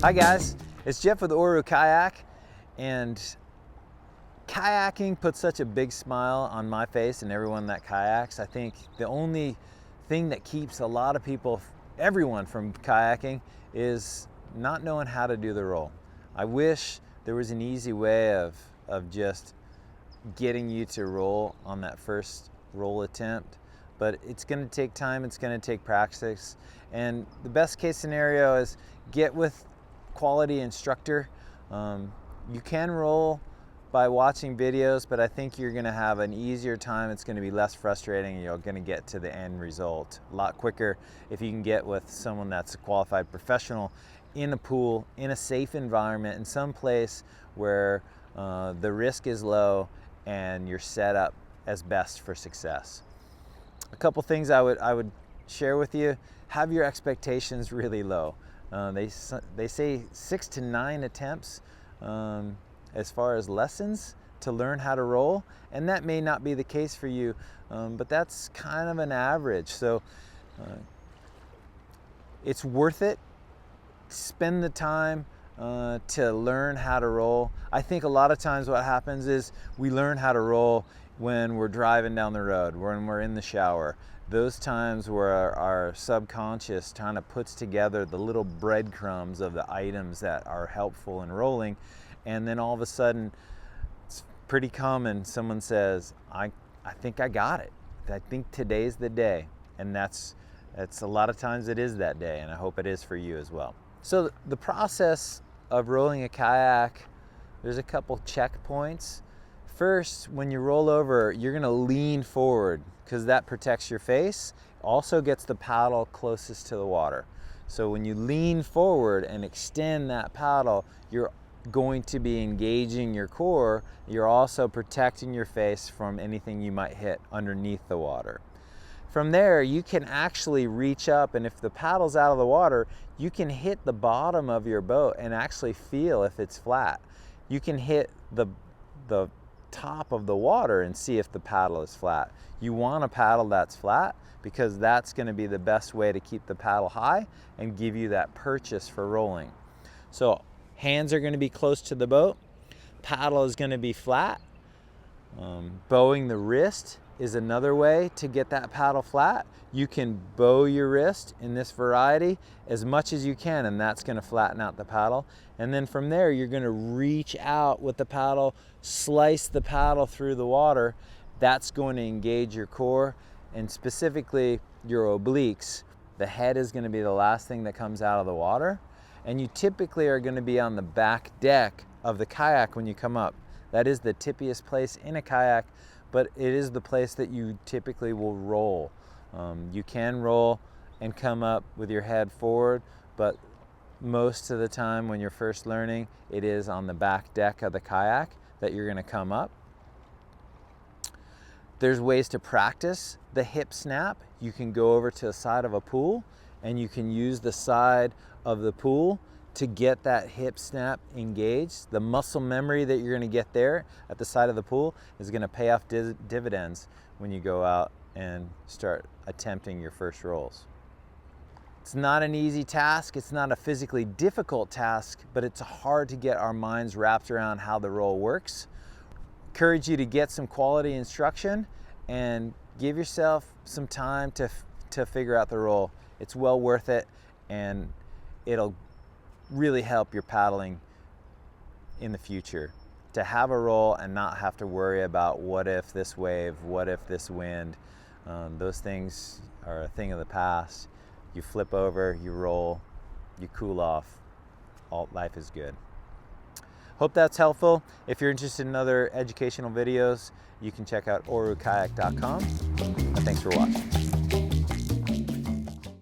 Hi guys, it's Jeff with Oru Kayak, and kayaking puts such a big smile on my face and everyone that kayaks. I think the only thing that keeps a lot of people, everyone from kayaking, is not knowing how to do the roll. I wish there was an easy way of just getting you to roll on that first roll attempt, but it's going to take time, it's going to take practice, and the best case scenario is get with quality instructor. You can roll by watching videos, but I think you're going to have an easier time. It's going to be less frustrating, and you're going to get to the end result a lot quicker if you can get with someone that's a qualified professional in a pool, in a safe environment, in some place where the risk is low and you're set up as best for success. A couple things I would share with you: have your expectations really low. They say 6 to 9 attempts as far as lessons to learn how to roll, and that may not be the case for you, but that's kind of an average. So it's worth it. Spend the time to learn how to roll. I think a lot of times what happens is we learn how to roll when we're driving down the road, when we're in the shower. Those times where our subconscious kind of puts together the little breadcrumbs of the items that are helpful in rolling, and then all of a sudden, it's pretty common, someone says, I think I got it. I think today's the day. And that's a lot of times it is that day, and I hope it is for you as well. So the process of rolling a kayak, there's a couple checkpoints. First, when you roll over, you're going to lean forward because that protects your face, also gets the paddle closest to the water. So when you lean forward and extend that paddle, you're going to be engaging your core. You're also protecting your face from anything you might hit underneath the water. From there, you can actually reach up, and if the paddle's out of the water, you can hit the bottom of your boat and actually feel if it's flat. You can hit the top of the water and see if the paddle is flat. You want a paddle that's flat because that's going to be the best way to keep the paddle high and give you that purchase for rolling. So hands are going to be close to the boat, paddle is going to be flat. Bowing the wrist is another way to get that paddle flat. You can bow your wrist in this variety as much as you can, and that's going to flatten out the paddle. And then from there, you're going to reach out with the paddle, slice the paddle through the water. That's going to engage your core, and specifically your obliques. The head is going to be the last thing that comes out of the water, and you typically are going to be on the back deck of the kayak when you come up. That is the tippiest place in a kayak, but it is the place that you typically will roll. You can roll and come up with your head forward, but most of the time when you're first learning, it is on the back deck of the kayak that you're going to come up. There's ways to practice the hip snap. You can go over to the side of a pool and you can use the side of the pool to get that hip snap engaged. The muscle memory that you're going to get there at the side of the pool is going to pay off dividends when you go out and start attempting your first rolls. It's not an easy task, it's not a physically difficult task, but it's hard to get our minds wrapped around how the roll works. Encourage you to get some quality instruction and give yourself some time to figure out the roll. It's well worth it, and it'll really help your paddling in the future. To have a roll and not have to worry about what if this wave, what if this wind. Those things are a thing of the past. You flip over, you roll, you cool off. All life is good. Hope that's helpful. If you're interested in other educational videos, you can check out orukayak.com. Thanks for watching.